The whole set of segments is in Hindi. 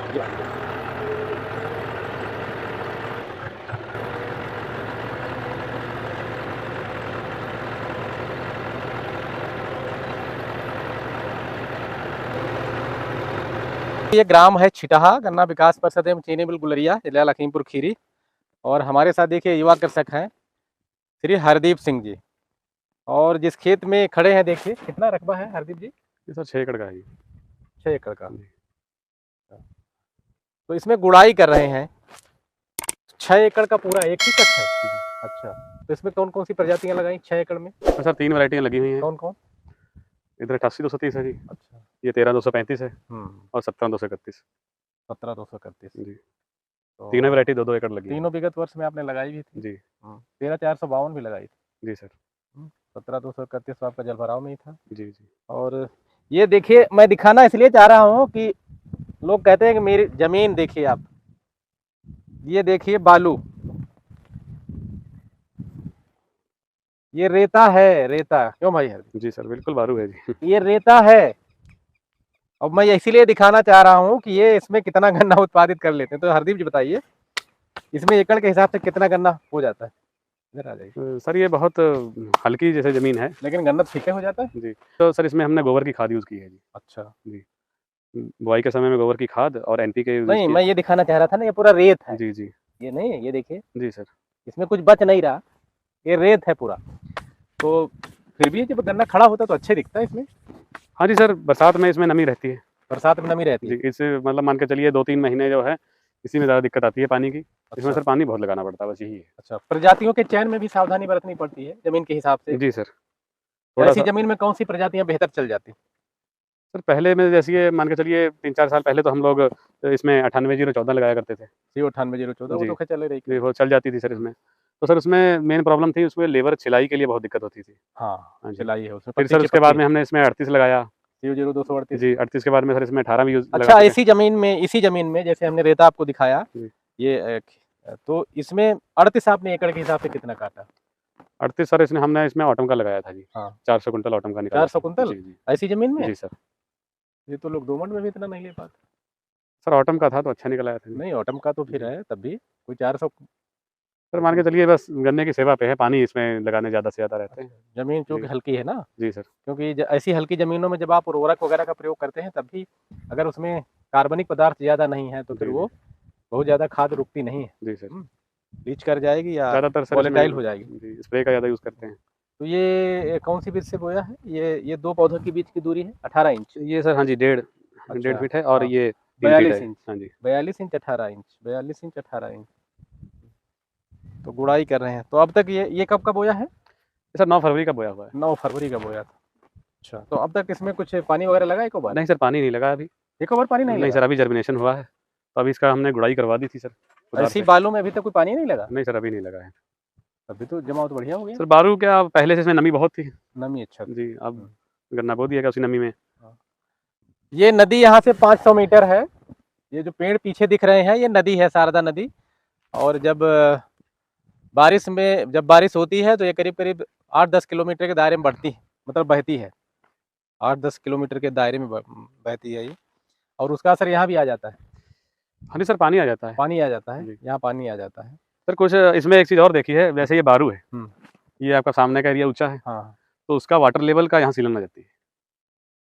ये ग्राम है छिटहा, गन्ना विकास परिषद एवं चीनी मिल गुलरिया, जिला लखीमपुर खीरी। और हमारे साथ देखिए युवा कृषक हैं श्री हरदीप सिंह जी। और जिस खेत में खड़े हैं देखिए, कितना रकबा है हरदीप जी? ये सर 6 एकड़ का है। 6 एकड़ का। तो इसमें गुड़ाई कर रहे हैं। 6 एकड़ का पूरा एक ही कट है? अच्छा, तो इसमें कौन कौन सी प्रजातियां लगाई 6 एकड़ में? तो सर 3 वैरायटियां लगी हुई हैं। कौन कौन? इधर 88-230 है जी, अच्छा, ये 13-235 है और 17-231 17-231 जी। तो तीनों वैरायटी 2-2 एकड़ लगी है तीनों विगत वर्ष में आपने लगाई भी थी जी। 13,452 भी लगाई थी जी सर। 17,231 तो आपका जलभराव में ही था। जी जी। और ये देखिए, मैं दिखाना इसलिए चाह रहा हूँ कि लोग कहते हैं कि मेरी जमीन देखिए आप, ये देखिए बालू, ये रेता है, रेता क्यों भाई है? जी सर, बिल्कुल बारू है जी। ये रेता है। अब मैं इसीलिए दिखाना चाह रहा हूँ कि ये इसमें कितना गन्ना उत्पादित कर लेते हैं। तो हरदीप जी बताइए, इसमें एकड़ के हिसाब से कितना गन्ना हो जाता है? इधर आ जाइए। सर ये बहुत हल्की जैसे ज़मीन है, लेकिन गन्ना फीका हो जाता है जी। तो सर इसमें हमने गोबर की खाद यूज़ की है जी। अच्छा। जी। बुआई के समय में गोबर की खाद और एनपीके यूज़ नहीं, किया। मैं ये दिखाना चाह रहा था ना, ये पूरा रेत है। जी जी। ये नहीं है, ये देखिए, जी सर। इसमें कुछ बच नहीं रहा, ये रेत है पूरा। तो फिर भी जब गन्ना खड़ा होता है तो अच्छे दिखता है इसमें। हाँ जी सर, बरसात में इसमें नमी रहती है बरसात में नमी रहती जी। है। इससे मतलब मान के चलिए 2-3 महीने जो है इसी में ज़्यादा दिक्कत आती है पानी की। इसमें अच्छा। सर पानी बहुत लगाना पड़ता है, बस यही है। अच्छा, प्रजातियों के चयन में भी सावधानी बरतनी पड़ती है जमीन के हिसाब से। जी सर। ऐसी थोड़ा-सा जमीन में कौन सी प्रजातियां बेहतर चल जाती? सर पहले में जैसे ये मान के चलिए 3-4 साल पहले तो हम लोग इसमें 98-014 लगाया करते थे। CO 98-014 वो जी। तो खैर चल रही जी, है। वो चल जाती थी सर इसमें। तो सर उसमें मेन प्रॉब्लम थी, उसमें लेबर छिलाई के लिए बहुत दिक्कत होती थी। हाँ, हाँ जी। सिलाई है उसमें, फिर पत्ती सर उसके बाद चिपकती में है। हमने इसमें 38 लगाया। CO 0238। जी, 38 के बाद में सर इसमें 18 भी यूज़ लगा अच्छा, चुके हैं। इसी जमीन में जैसे हमने रेता आपको दिखाया, जी। ये तो इसमें 38 आपने एकड़ के हिसाब से कितना काटा? 38 सर इसमें हमने इसमें ऑटम का लगाया था जी। हाँ, 400 कुंटल ऑटम का निकाला 400 था। कुंतल जी, जी। ऐसी जमीन में? जी सर। ये तो लोग दोमट में भी इतना नहीं ले पाते। सर ऑटम का था तो अच्छा निकल आया था जी। नहीं, ऑटम का तो फिर जी। है, तब भी कोई 400। सर मान के चलिए बस गन्ने की सेवा पे है, पानी इसमें लगाने ज़्यादा से ज़्यादा रहते हैं। अच्छा, जमीन जी। चूँकि हल्की है ना, जी सर। क्योंकि ऐसी हल्की जमीनों में जब आप उर्वरक वगैरह का प्रयोग करते हैं, तब भी अगर उसमें कार्बनिक पदार्थ ज़्यादा नहीं है तो फिर जी, जी। वो बहुत ज़्यादा खाद रुकती नहीं है। जी सर। लीच कर जाएगी या ज़्यादातर सर वोलेटाइल इसमें हो जाएगी। जी, स्प्रे का ज़्यादा यूज़ करते हैं। तो ये कौन सी बीज से बोया है? ये 2 पौधों के बीच की दूरी है 18 इंच। ये सर हाँ जी, डेढ़ अच्छा, फीट है और हाँ, ये 3 फीट 42 है। इंच, हाँ जी। 42 इंच 18 इंच, 42 इंच 18 इंच। तो गुड़ाई कर रहे हैं। तो अब तक ये कब का बोया है? ये सर 9 फरवरी का बोया हुआ है। 9 फरवरी का बोया था। अच्छा, तो अब तक इसमें कुछ पानी वगैरह लगा एक बार? नहीं सर, पानी नहीं लगा अभी। एक बार पानी नहीं नहीं लगा? सर, अभी जर्मिनेशन हुआ है, तो अभी इसका हमने गुड़ाई करवा दी थी सर कुदाल ऐसी से। बालू में अभी तक कोई पानी नहीं लगा? नहीं सर, अभी नहीं लगा है। अभी तो जमाव तो बढ़िया हो गया। सर बारू क्या पहले से इसमें नमी बहुत थी। नमी अच्छा था। जी, अब गन्ना बो दिया गया उसी नमी में। ये नदी यहाँ से 500 मीटर है। ये जो पेड़ पीछे दिख रहे हैं, ये नदी है, शारदा नदी। और जब बारिश होती है तो ये करीब करीब 8-10 किलोमीटर के दायरे में बढ़ती है, मतलब बहती है। 8-10 किलोमीटर के दायरे में बहती है ये। और उसका असर यहाँ भी आ जाता है। हाँ जी सर, पानी आ जाता है। पानी आ जाता है, जी। यहाँ पानी आ जाता है। सर कुछ इसमें एक चीज़ और देखी है, वैसे ये बारू है, हम्म, ये आपका सामने का एरिया ऊँचा है, हाँ। तो उसका वाटर लेवल का यहाँ सीलन आ जाती है।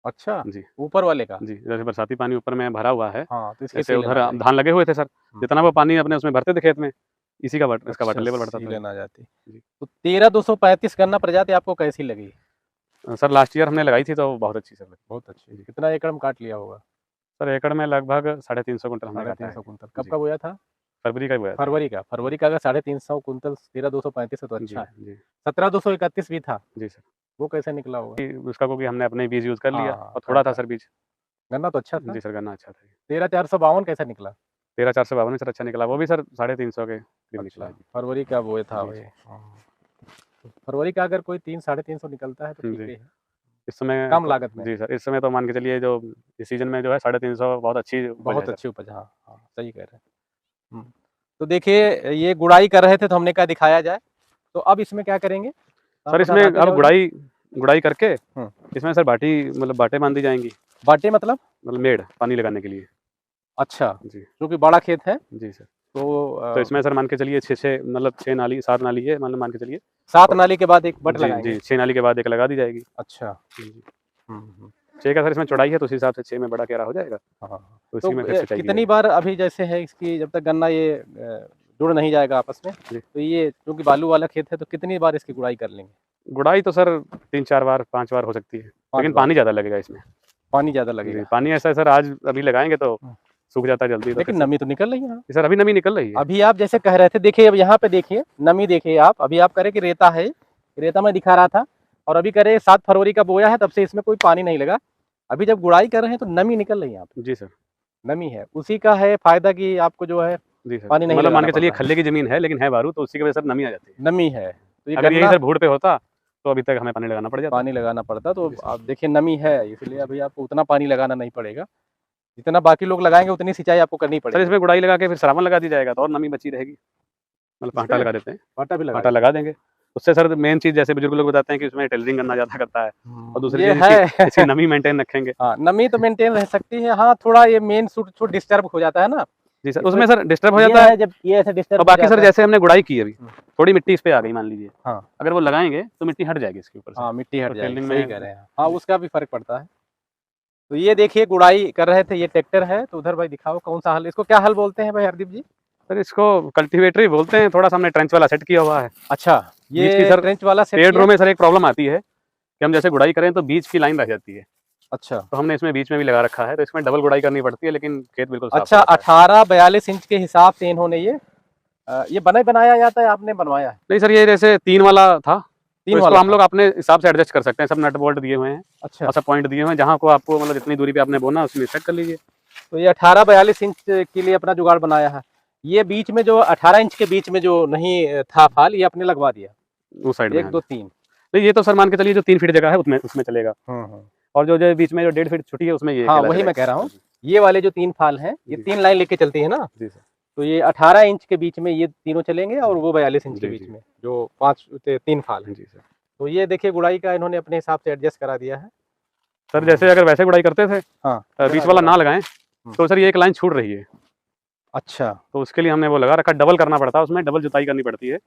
अच्छा, जी। ऊपर वाले का? जी, जैसे बरसाती पानी ऊपर में भरा हुआ है, हाँ, तो इसकी जैसे सीलन उधर आ जाएगी। धान लगे हुए थे सर, जितना वो पानी अपने उसमें भरते थे खेत में, इसी का इसका वाटर अच्छा, लेवल बढ़ता था। सीलन आ जाती। जी। तो 13,235 गन्ना प्रजाति आपको कैसी लगी? सर लास्ट ईयर हमने लगाई थी तो बहुत अच्छी सर लगी। बहुत अच्छी। जी। कितना एकड़ में काट लिया होगा? सर एकड़ में लगभग 350 कुंटल हमने काटा है। 350 कुंतल। कब जी, का बोया था? फरवरी का ही बोया था। फरवरी का अगर 350 कुंतल 13,235 है तो जी, अच्छा है। जी। 17,231 भी था, जी सर। वो कैसे निकला होगा? उसका क्योंकि हमने अपने ही बीज यूज़ कर लिया हाँ, और थोड़ा था अच्छा। सर बीज। गन्ना तो अच्छा था। जी सर, गन्ना अच्छा था। 13,452 कैसा निकला? 13,452 में सर अच्छा निकला, वो भी सर 350 के करीब निकला अच्छा, है। फरवरी का बोया था जी, वही। जी। हाँ। तो फरवरी का अगर कोई 300-350 निकलता है तो ठीक जी। ही है, इस समय कम तो लागत में। जी सर, इस समय तो मान के चलिए जो इस सीज़न में जो है 350 बहुत अच्छी उपज है बहुत सर। अच्छी उपज, हाँ, हाँ, सही कह रहे हैं। तो देखिए, ये गुड़ाई कर रहे थे तो हमने कहा दिखाया जाए। तो अब इसमें क्या करेंगे? आप सर इसमें बताना आगे अब जाओगे? गुड़ाई करके हुँ। इसमें सर बाटी मतलब बाटें बाँधी जाएँगी, बाटे मतलब? मतलब मेड़ पानी लगाने के लिए। अच्छा, जी क्योंकि बड़ा खेत है जी सर। तो तो इसमें सर मान के चलिए 6 मतलब 6 नाली 7 नाली है, मतलब मान के चलिए। 7 नाली के बाद एक बट जी लगाएंगे। जी 6 नाली के बाद एक लगा दी जाएगी। अच्छा। जी। हम्म। 6 का सर इसमें चौड़ाई है, तो उस हिसाब से 6 में बड़ा क्यारा हो जाएगा, हाँ, तो तो उसी में फिर सिंचाई की कितनी जाएगी। बार अभी जैसे है इसकी, जब तक गन्ना ये जुड़ नहीं जाएगा आपस में, जी। तो ये क्योंकि बालू वाला खेत है तो कितनी बार इसकी गुड़ाई कर लेंगे? गुड़ाई तो सर 3-4 बार 5 बार हो सकती है, 5 लेकिन बार? पानी ज़्यादा लगेगा इसमें। पानी ज़्यादा जी, लगेगा। पानी ऐसा है सर, आज अभी लगाएँगे तो हाँ। सूख जाता है जल्दी, तो फिर लेकिन से नमी तो निकल रही है यहाँ। सर अभी नमी निकल रही है। अभी आप जैसे कह रहे थे, देखिए अब यहाँ पे देखिए नमी, देखिए आप अभी आप कह रहे कि रेता है, रेता में दिखा रहा था, और अभी कह रहे 7 फरवरी का बोया है तब से इसमें कोई पानी नहीं लगा। अभी जब गुड़ाई कर रहे हैं तो नमी निकल रही है यहाँ पे, जी सर। नमी है, उसी का है फायदा कि आपको जो है जी सर, पानी नहीं मतलब मान लगाना के चलिए पड़ता है। खल्ले की ज़मीन है, लेकिन है बारू, तो उसी की वजह से नमी आ जाती है। नमी है तो ये अगर यही गन्ना सर भूड़ पे होता, तो अभी तक हमें पानी लगाना पड़ जाता। पानी लगाना पड़ता, तो जी सर। आप देखिए नमी है, इसलिए अभी आपको उतना पानी लगाना नहीं पड़ेगा, जितना बाकी लोग लगाएंगे उतनी सिंचाई आपको करनी सर पड़ेगी। इसमें गुड़ाई लगा के फिर सरावन लगा दी जाएगा, तो और नमी बची रहेगी। मतलब पाटा इसमें लगा देते हैं, पाटा भी लगा पाटा लगा देंगे। उससे सर मेन चीज़, जैसे बुजुर्ग लोग बताते हैं कि उसमें टेलरिंग करना ज़्यादा करता है, और दूसरी ये चीज़ है इसकी नमी मेंटेन रखेंगे। हाँ, नमी तो मेंटेन रह सकती है, हाँ थोड़ा ये मेन सूट डिस्टर्ब हो जाता है ना, जी सर, इसमें उसमें सर डिस्टर्ब हो ये जाता है। है जब ये ऐसे और डिस्टर्ब हो बाकी सर जाता है। जैसे हमने गुड़ाई की अभी, थोड़ी मिट्टी इस पे आ गई मान लीजिए, हाँ अगर वो लगाएंगे तो मिट्टी हट जाएगी इसके ऊपर से। हाँ, मिट्टी हट तो जाएगी, टेलरिंग सही में कह रहे हैं हाँ, उसका भी फर्क पड़ता है। तो ये देखिए गुड़ाई कर रहे थे, ये ट्रैक्टर है, तो उधर भाई दिखाओ कौन सा हल, इसको क्या हल बोलते हैं भाई हरदीप जी? सर इसको कल्टीवेटर ही बोलते हैं, थोड़ा सा हमने ट्रेंच वाला सेट किया हुआ है। अच्छा, बीच की ये सर ट्रेंच वाला सेट पेड़ किया। रो में सर एक प्रॉब्लम आती है कि हम जैसे गुड़ाई करें तो बीच की लाइन रह जाती है, अच्छा तो हमने इसमें बीच में भी लगा रखा है, तो इसमें डबल गुड़ाई करनी पड़ती है, लेकिन खेत बिल्कुल साफ अच्छा, हो जाता है। 18-42 इंच के हिसाब से इन्होंने ये बनाया जाता है, आपने बनवाया है? नहीं सर, ये जैसे 3 वाला था, 3 तो इसको वाला हम था? लोग अपने हिसाब से एडजस्ट कर सकते हैं। सब नट बोल्ट दिए हुए हैं अच्छा, और सब पॉइंट दिए हुए हैं, जहाँ को आपको मतलब जितनी दूरी पे आपने बोना उसमें सेट कर लीजिए। तो ये 18-42 इंच के लिए अपना जुगाड़ बनाया है। ये बीच में जो 18 इंच के बीच में जो नहीं था फाल, ये आपने लगवा दिया? उस साइड में 1 हाँ 2 जी। 3। नहीं ये तो सर मान के चलिए जो 3 फीट जगह है उसमें उसमें चलेगा, हम्म। और जो बीच में जो 1.5 फीट छुटी है उसमें ये हाँ, अकेला वही मैं चलेगा। कह रहा हूँ, ये वाले जो 3 फाल हैं, ये जी। 3 लाइन लेके चलती है ना, जी सर। तो ये 18 इंच के बीच में ये तीनों चलेंगे, और वो 42 इंच के जी बीच जी में जो 3 फाल हैं। जी सर। तो ये देखिए गुड़ाई का इन्होंने अपने हिसाब से एडजस्ट करा दिया है। सर जैसे अगर वैसे गुड़ाई करते थे, हाँ, बीच वाला ना लगाएं, तो सर ये एक लाइन छूट रही है, अच्छा, तो उसके लिए हमने वो लगा रखा, डबल करना पड़ता है, उसमें डबल जुताई करनी पड़ती है।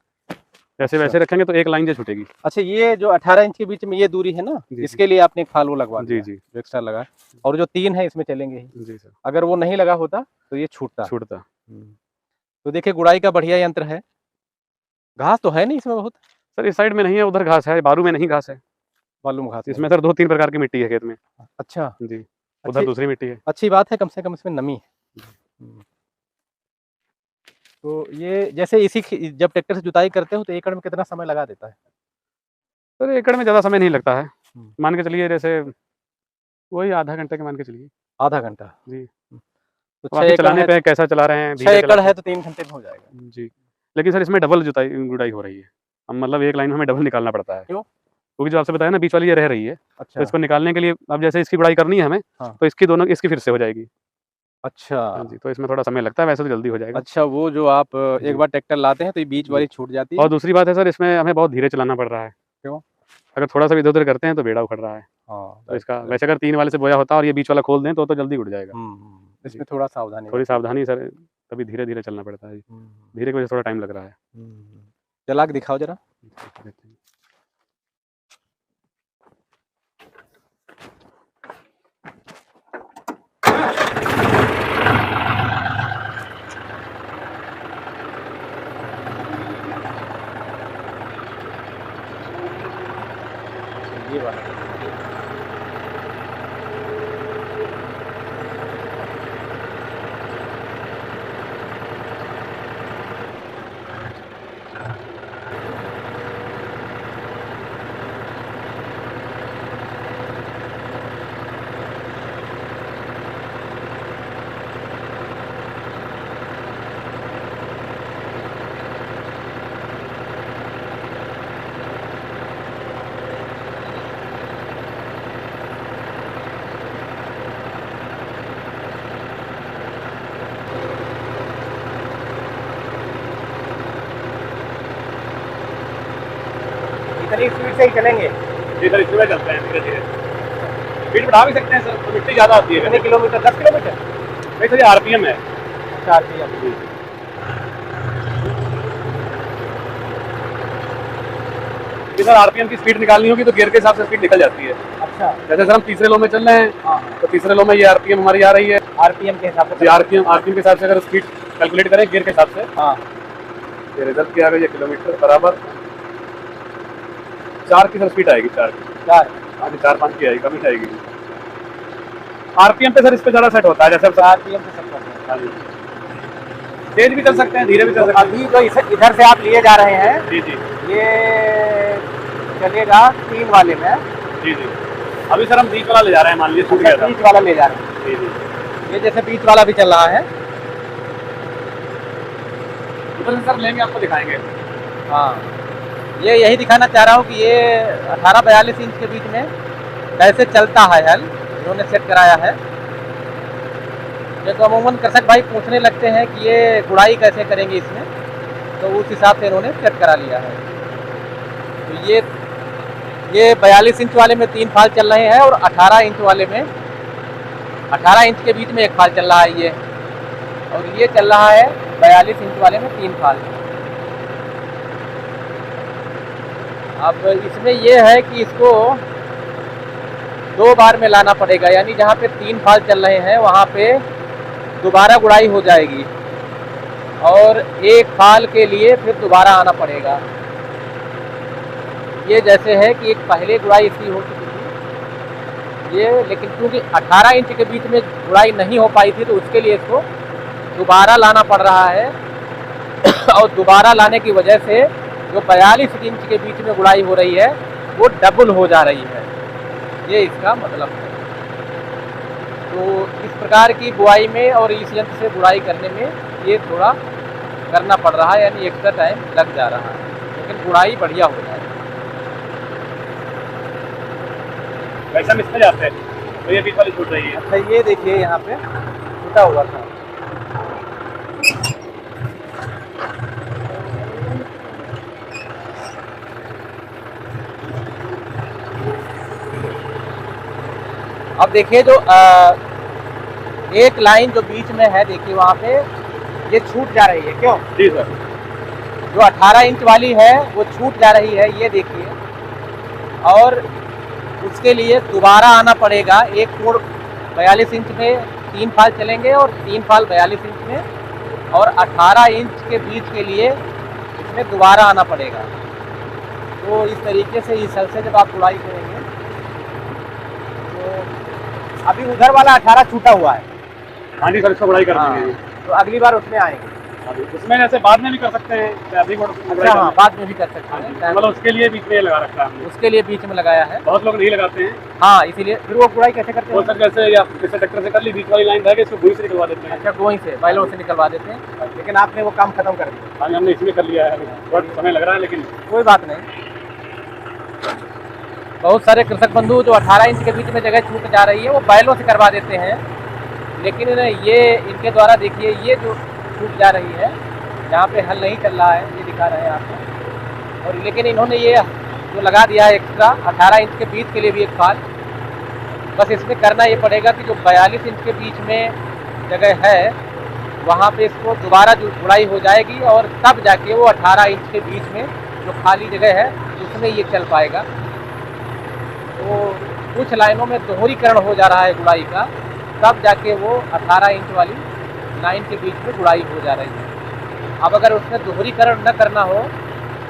जैसे वैसे रखेंगे तो एक लाइन जो छूटेगी। अच्छा, ये जो 18 इंच के बीच में ये दूरी है ना, जी, इसके लिए आपने एक फाल वो लगवा जी दिया, जी जो एक्स्ट्रा लगा है, और जो 3 है इसमें चलेंगे ही। जी सर। अगर वो नहीं लगा होता तो ये छूटता। छूटता। तो देखिए गुड़ाई का बढ़िया यंत्र है। घास तो है नहीं इसमें बहुत? सर इस साइड में नहीं है, उधर घास है, बारू में नहीं घास है। मालूम घास इसमें नहीं। सर 2-3 प्रकार की मिट्टी है खेत में। अच्छा, जी, उधर अच्छी दूसरी मिट्टी है। अच्छी बात है, कम से कम इसमें नमी है। तो ये जैसे जब ट्रैक्टर से जुताई करते हो तो एकड़ में कितना समय लगा देता है? सर एकड़ में ज़्यादा समय नहीं लगता है, हम्म। मान के चलिए जैसे वही आधा घंटे के मान के चलिए। आधा घंटा? जी। तो 6 बाकी एकड़ चलाने है, पे कैसा चला रहे हैं, 6 धीरे एकड़ चलाते है हैं। तो 3 घंटे में हो जाएगा। जी, लेकिन सर इसमें डबल जुताई गुड़ाई हो रही है। अब मतलब एक लाइन में हमें डबल निकालना पड़ता है। क्यों? क्योंकि जो आपसे बताया ना बीच वाली ये रह रही है, तो अच्छा, इसको निकालने के लिए अब जैसे इसकी गुड़ाई करनी है हमें, हाँ। तो इसकी फिर से हो जाएगी। अच्छा, हाँ जी, तो इसमें थोड़ा समय लगता है, वैसे तो जल्दी हो जाएगा। अच्छा, वो जो आप जी। एक बार ट्रैक्टर लाते हैं तो ये बीच जी। वाली छूट जाती और है? दूसरी बात है सर, इसमें हमें बहुत धीरे चलाना पड़ रहा है। क्यों? अगर थोड़ा-सा भी इधर-उधर करते हैं तो बेड़ा उखड़ रहा है। हाँ, तो इसका वैसे अगर 3 वाले से बोया होता और ये बीच वाला खोल दें तो जल्दी उड़ जाएगा। इसमें थोड़ा सावधानी थोड़ी बरतनी सावधानी सर, तभी धीरे-धीरे चलना पड़ता है। है। धीरे की वजह से थोड़ा टाइम लग रहा है। चला के दिखाओ जरा। ये वाला इतनी स्पीड से ही चलेंगे? जी सर, इसमें चलते हैं धीरे-धीरे। स्पीड बढ़ा भी सकते हैं सर, तो मिट्टी ज़्यादा आती है। कितने किलोमीटर? 10 किलोमीटर? भाई सर ये आरपीएम है 4 जी। कि सर आरपीएम की स्पीड निकालनी होगी तो गियर के हिसाब से स्पीड निकल जाती है। अच्छा। जैसे सर हम तीसरे लो में चल रहे हैं हाँ तो तीसरे लो में ये आरपीएम हमारी आ रही है। आरपीएम के हिसाब से। जी आरपीएम के हिसाब से अगर स्पीड कैलकुलेट करें गियर के हिसाब से, हाँ ये रिजल्ट क्या आ गई है किलोमीटर बराबर 4 की सर स्पीड आएगी 4 की। 4 आगे 4-5 की आएगी, कम ही आएगी। आरपीएम पे सर इस पे ज़्यादा सेट होता है जैसे अब आरपीएम से सब करते हैं। हाँ जी, तेज भी चल सकते हैं, धीरे भी चल सकते हैं। अभी जो इधर से आप लिए जा रहे हैं जी जी ये चलेगा 3 वाले में। जी जी। अभी सर हम बीच वाला ले जा रहे हैं, मान लीजिए छूट गया था। बीच वाला ले जा रहे हैं। जी जी। ये जैसे बीच वाला भी चल रहा है। उधर से सर लेंगे आपको दिखाएंगे। हाँ ये यही दिखाना चाह रहा हूँ कि ये 18-42 इंच के बीच में कैसे चलता है हल, इन्होंने सेट कराया है। तो अमूमन कृषक भाई पूछने लगते हैं कि ये गुड़ाई कैसे करेंगे इसमें, तो उस हिसाब से इन्होंने सेट करा लिया है। तो ये 42 इंच वाले में 3 फाल चल रहे हैं और 18 इंच वाले में 18 इंच के बीच में 1 फाल चल रहा है ये, और ये चल रहा है 42 इंच वाले में 3 फाल। अब इसमें ये है कि इसको 2 बार में लाना पड़ेगा, यानी जहाँ पे 3 फाल चल रहे हैं वहाँ पे दोबारा गुड़ाई हो जाएगी और 1 फाल के लिए फिर दोबारा आना पड़ेगा। ये जैसे है कि एक पहले गुड़ाई इसकी हो चुकी थी ये, लेकिन क्योंकि 18 इंच के बीच में गुड़ाई नहीं हो पाई थी तो उसके लिए इसको दोबारा लाना पड़ रहा है और दोबारा लाने की वजह से जो 42 इंच के बीच में गुड़ाई हो रही है वो डबल हो जा रही है, ये इसका मतलब है। तो इस प्रकार की बुआई में और इस यंत्र से गुड़ाई करने में ये थोड़ा करना पड़ रहा है, यानी एक्स्ट्रा टाइम लग जा रहा है, लेकिन गुड़ाई बढ़िया हो जाए। वैसे हम इसमें जाते हैं तो ये बीच वाली छूट रही है। अच्छा ये देखिए यहाँ पे छूटा हुआ था। अब देखिए जो एक लाइन जो बीच में है, देखिए वहाँ पे ये छूट जा रही है, क्यों? जी सर। जो 18 इंच वाली है वो छूट जा रही है, ये देखिए, और उसके लिए दोबारा आना पड़ेगा। एक कोण 42 इंच में 3 फाल चलेंगे और 3 फाल 42 इंच में, और 18 इंच के बीच के लिए इसमें दोबारा आना पड़ेगा। तो इस तरीके से इस हल से जब आप गुड़ाई करेंगे तो अभी उधर वाला 18 छूटा हुआ है। हाँ जी सर, इसको गुड़ाई कर देंगे। तो अगली बार उसमें आएंगे। उसमें जैसे बाद में भी कर सकते हैं, अभी अच्छा हाँ, बाद में भी कर सकते हैं, मतलब उसके लिए बीच में लगा रखा है हमने। उसके लिए बीच में लगाया है। बहुत लोग नहीं लगाते हैं। हाँ, इसीलिए फिर वो गुड़ाई कैसे करते वो हैं? सर जैसे या जैसे ट्रैक्टर से कर ली, बीच वाली लाइन रह गई इसको गोई से निकलवा देते हैं। अच्छा, गोई से, बैलों से निकलवा देते हैं, लेकिन आपने वो काम खत्म कर दिया। हाँ, हमने इसमें कर लिया है, थोड़ा समय लग रहा है लेकिन कोई बात नहीं। बहुत सारे कृषक बंधु जो 18 इंच के बीच में जगह छूट जा रही है वो बैलों से करवा देते हैं, लेकिन ये इनके द्वारा देखिए ये जो छूट जा रही है जहाँ पे हल नहीं चल रहा है, ये दिखा रहे हैं आपको, और लेकिन इन्होंने ये जो लगा दिया है एक्स्ट्रा 18 इंच के बीच के लिए भी 1 फाल। बस इसमें करना ये पड़ेगा कि जो 42 इंच के बीच में जगह है वहाँ पे इसको दोबारा जो गुड़ाई हो जाएगी और तब जाके वो 18 इंच के बीच में जो खाली जगह है उसमें ये चल पाएगा। तो कुछ लाइनों में दोहरीकरण हो जा रहा है गुड़ाई का, तब जाके वो 18 इंच वाली लाइन के बीच में गुड़ाई हो जा रही है। अब अगर उसमें दोहरीकरण न करना हो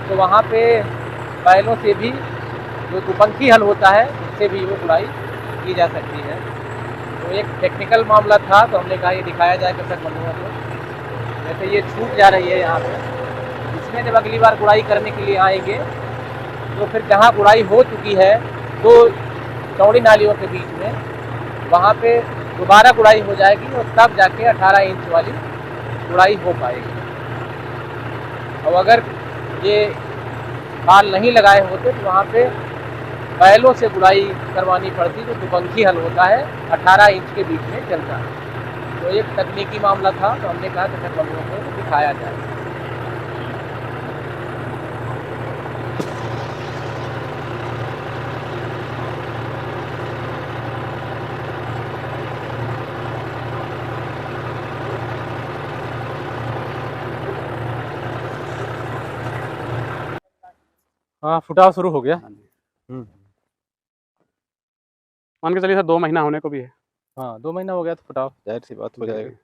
तो वहाँ पे बैलों से भी जो दुपंखी हल होता है उससे भी वो गुड़ाई की जा सकती है। तो एक टेक्निकल मामला था तो हमने कहा ये दिखाया जाए कृषक बंधुओं को। जैसे ये छूट जा रही है यहाँ पे, इसमें जब अगली बार गुड़ाई करने के लिए आएंगे तो फिर जहाँ गुड़ाई हो चुकी है 2 चौड़ी नालियों के बीच में वहाँ पे दोबारा गुड़ाई हो जाएगी और तब जाके 18 इंच वाली गुड़ाई हो पाएगी। और अगर ये फाल नहीं लगाए होते तो वहाँ पे बैलों से गुड़ाई करवानी पड़ती, जो दुपंखी हल होता है 18 इंच के बीच में चलता है। तो एक तकनीकी मामला था तो हमने कहा कृषक बंधुओं को दिखाया जाए। हाँ फुटाव शुरू हो गया। हाँ जी। हम्म। मान के चलिए सर 2 महीना होने को भी है। हाँ 2 महीना हो गया तो फुटाव जाहिर सी बात हो जी, जाएगा। जी।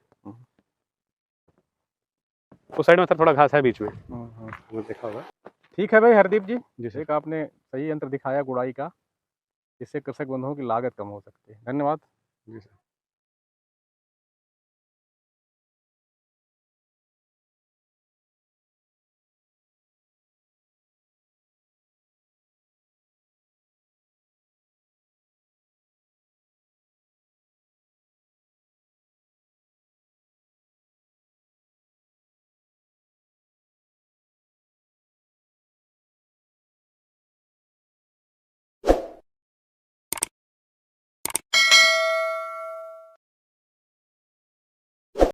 उस साइड में सर थोड़ा घास है बीच में, हम्म। आपने देखा होगा। ठीक है भाई हरदीप जी, जी सर। एक आपने सही यंत्र दिखाया गुड़ाई का, जिससे कृषक बंधुओं की लागत कम हो सकती है। धन्यवाद। जी सर।